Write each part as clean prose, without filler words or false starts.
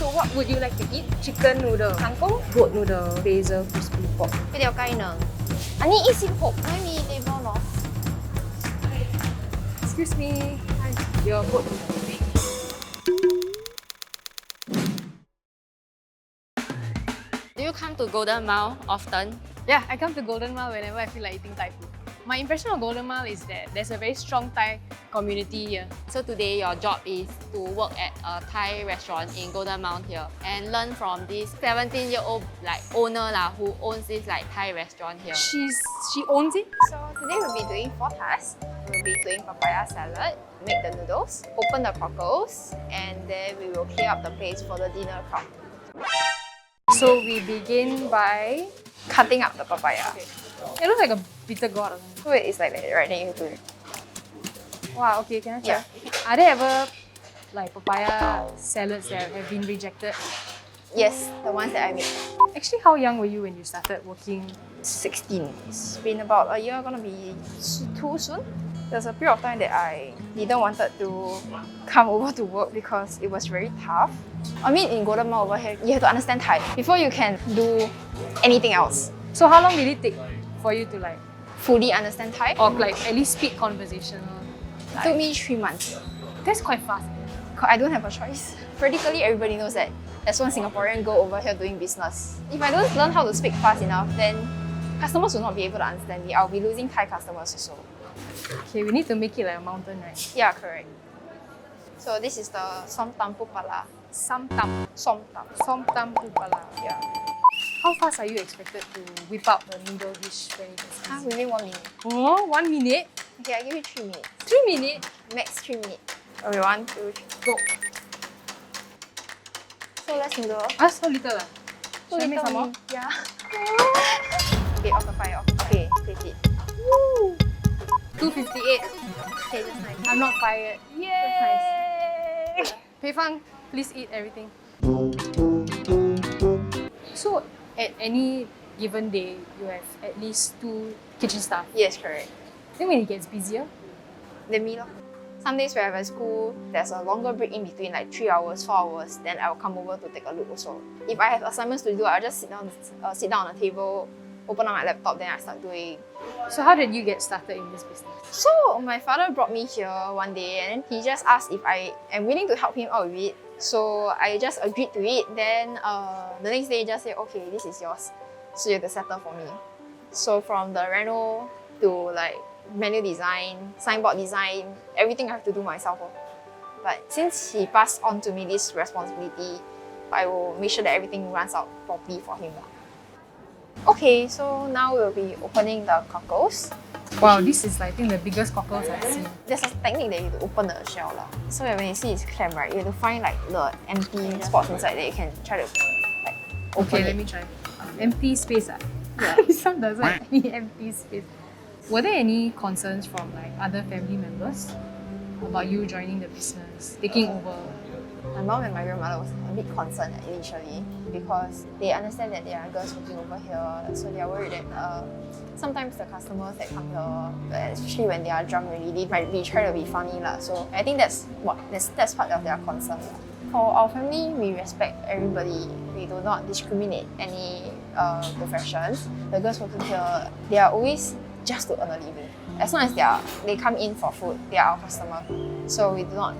So what would you like to eat? Chicken noodle, kangkong, goat noodle, basil, crispy pork. 一條雞翼。อันนี้26ไม่มี label เนาะ Excuse me. Hi. Your goat noodle. Do you come to Golden Mile often? Yeah, I come to Golden Mile whenever I feel like eating Thai food. My impression of Golden Mile is that there's a very strong Thai community here. So today your job is to work at a Thai restaurant in Golden Mile here and learn from this 17-year-old like owner who owns this like Thai restaurant here. She owns it? So today we'll be doing 4 tasks. We'll be doing papaya salad, make the noodles, open the cockles, and then we will clear up the place for the dinner crowd. So we begin by Cutting up the papaya. okay. It looks like a bitter gourd or something. So it's like that, right? Then you have to. Wow, okay, can I try? Yeah. Are there ever like papaya salads that have been rejected? Yes, the ones that I made. Actually, how young were you when you started working? 16. It's been about a year, gonna be too soon. There's a period of time that I didn't wanted to come over to work because it was very tough. I mean, in Golden Mile over here, you have to understand Thai before you can do anything else. So how long did it take for you to like, Fully understand Thai. or like at least speak conversational? It took me 3 months. That's quite fast. 'Cause I don't have a choice. Practically everybody knows that there's one Singaporean girl over here doing business. If I don't learn how to speak fast enough, then customers will not be able to understand me. I'll be losing Thai customers also. Okay, we need to make it like a mountain, right? Yeah, correct. So this is the som tam pu pala. Som tam. Som tam. Som tam pu pala. Yeah. How fast are you expected to whip out the noodle dish when it gets easy? Within 1 minute. Oh, 1 minute? Okay, I give you 3 minutes. 3 minutes? Max 3 minutes. Okay, 1, 2, 3. Go. So let's noodle. Ah, so little lah. Should I make some more? Yeah. Okay, off the fire. Okay, take it. Woo! 258. Okay, that's nice. I'm not fired. Yay! Pei Fang, please eat everything. So, at any given day, you have at least 2 kitchen staff. Yes, correct. Then when it gets busier, Then me lor. Some days when I have at school, there's a longer break in between, like 3 hours, 4 hours. Then I will come over to take a look also. If I have assignments to do, I'll just sit down on the table, open up my laptop, then I start doing. so how did you get started in this business? So my father brought me here one day and he just asked if I am willing to help him out with it. So I just agreed to it. Then the next day he just said, okay, this is yours. So you have to settle for me. So from the reno to like menu design, signboard design, everything I have to do myself. But since he passed on to me this responsibility, I will make sure that everything runs out properly for him. Okay, so now we'll be opening the cockles. Wow, this is I think the biggest cockles I've seen. There's a technique that you have to open the shell. So when you see it's clamp, right, you have to find like the empty spots inside that you can try to like open Okay, it. let me try. Empty space. Yeah. This one doesn't have any empty space. Were there any concerns from like other family members about you joining the business, taking over? My mom and my grandmother was a bit concerned initially because they understand that there are girls working over here, so they are worried that sometimes the customers that come here, especially when they are drunk already, they might be trying to be funny lah. So I think that's part of their concern. For our family, we respect everybody. We do not discriminate any professions. The girls working here, they are always just to earn a living. As long as they come in for food, they are our customer. So we do not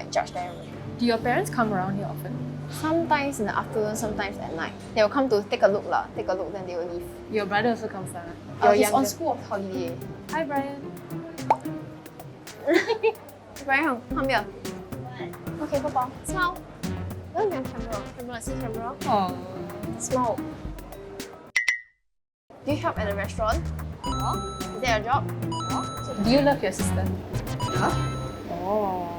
judge them. Do your parents come around here often? Sometimes in the afternoon, sometimes at night. They will come to take a look, then they will leave. Your brother also comes down. He's on school holiday. Hi, Brian. Brian, come here. Okay, Papa, smile. Don't be on camera. Camera, see camera. Oh. Smile. Do you help at a restaurant? Is that your job? Do you love your sister? Huh? Oh.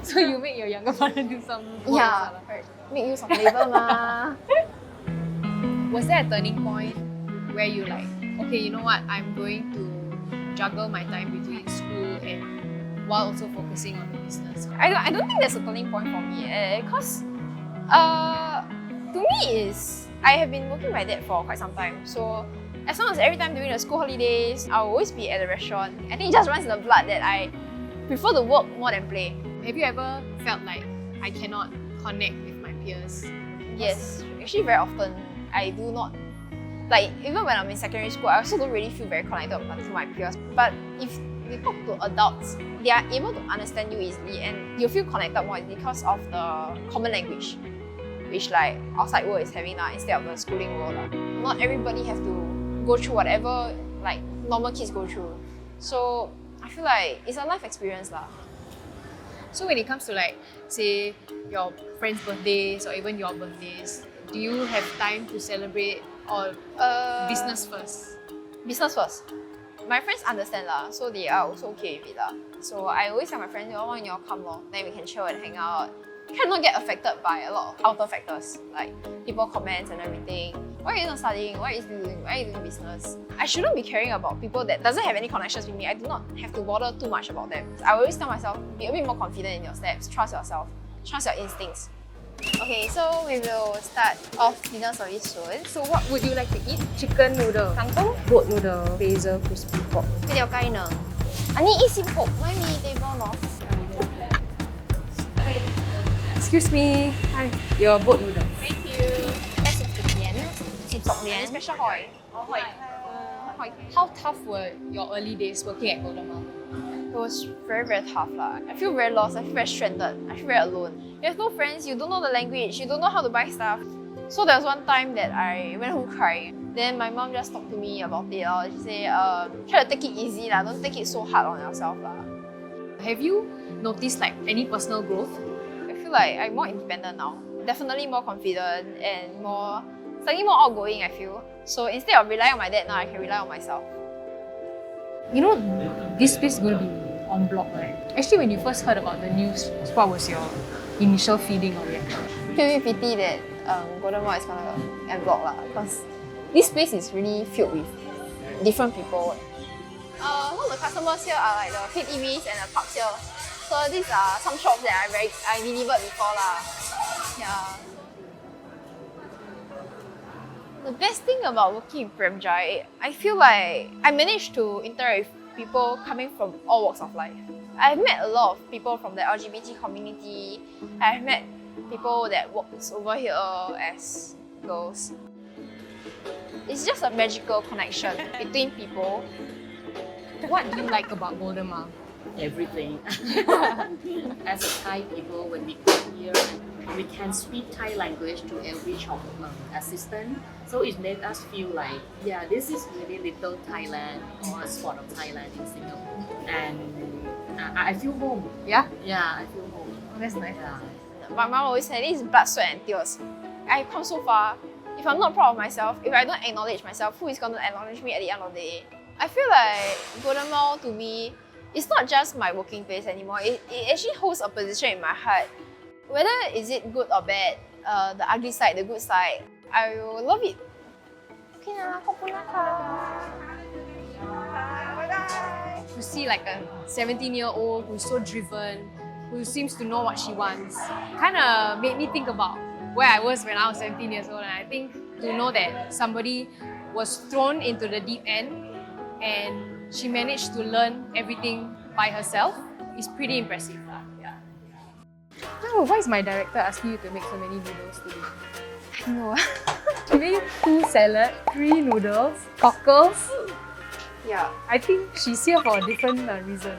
So you make your younger brother do some work Yeah, also lah. right. Make use of labor ma. Was there a turning point where you like, okay, you know what, I'm going to juggle my time between school and while also focusing on the business? I don't think there's a turning point for me because to me is I have been working like that for quite some time. So as long as every time during the school holidays, I'll always be at the restaurant. I think it just runs in the blood that I prefer to work more than play. Have you ever felt like I cannot connect with my peers? Yes, actually very often I do not. Like, even when I'm in secondary school, I also don't really feel very connected to my peers. But if you talk to adults, they are able to understand you easily and you feel connected more because of the common language, which like outside world is having now instead of the schooling world. Not everybody have to go through whatever like normal kids go through. So I feel like it's a life experience lah. So when it comes to like, say, your friends' birthdays or even your birthdays, do you have time to celebrate or business first? Business first. My friends understand lah, so they are also okay with it lah. So I always tell my friends, why don't you all come lor? Then we can chill and hang out. Try not get affected by a lot of outer factors like people comments and everything. Why are you not studying? Why are you doing? Why are you doing business? I shouldn't be caring about people that doesn't have any connections with me. I do not have to bother too much about them. I always tell myself, be a bit more confident in your steps. Trust yourself. Trust your instincts. Okay, so we will start off dinner service soon. So what would you like to eat? Chicken noodle, Kangkong, goat noodle, basil crispy pork. ไม่了解呢。Ani isi po, may mi table no. Excuse me. Hi. Your boat noodle. Thank you. 16年 special hoi. How tough were your early days working at Golden Mile? It was very, very tough lah. I feel very lost, I feel very stranded, I feel very alone. You have no friends, you don't know the language, you don't know how to buy stuff. So there was one time that I went home crying. Then my mom just talked to me about it. She said, try to take it easy lah, don't take it so hard on yourself lah. Have you noticed like any personal growth? I feel like I'm more independent now. Definitely more confident and slightly more outgoing, I feel. So instead of relying on my dad now, I can rely on myself. You know, this place is going to be en bloc, right? Actually, when you first heard about the news, what was your initial feeling or reaction? I feel pity that Golden Mile is gonna en bloc lah, because this place is really filled with different people. Some of the customers here are like the KTVs and the pubs here. So these are some shops that I delivered before lah. Yeah. The best thing about working in Premjai, I feel like I managed to interact with people coming from all walks of life. I've met a lot of people from the LGBT community. I've met people that work over here as girls. It's just a magical connection between people. What do you like about Golden Mile? Everything. As a Thai people, when we come here, we can speak Thai language to every shop assistant. So it makes us feel like, yeah, this is really little Thailand or a spot of Thailand in Singapore. And I feel home. Yeah? Yeah, I feel home. Oh, that's nice. Yeah. My mom always said, this is blood, sweat and tears. I've come so far. If I'm not proud of myself, if I don't acknowledge myself, who is going to acknowledge me at the end of the day? I feel like Golden Mile to me, it's not just my working place anymore. It actually holds a position in my heart. Whether is it good or bad, the ugly side, the good side, I will love it. Okay na, To see like a 17-year-old who's so driven, who seems to know what she wants, kind of made me think about where I was when I was 17 years old. And I think to know that somebody was thrown into the deep end and she managed to learn everything by herself is pretty impressive. Yeah. Oh, why is my director asking you to make so many noodles today? No. She made 2 salad, 3 noodles, cockles. Yeah. I think she's here for a different reason.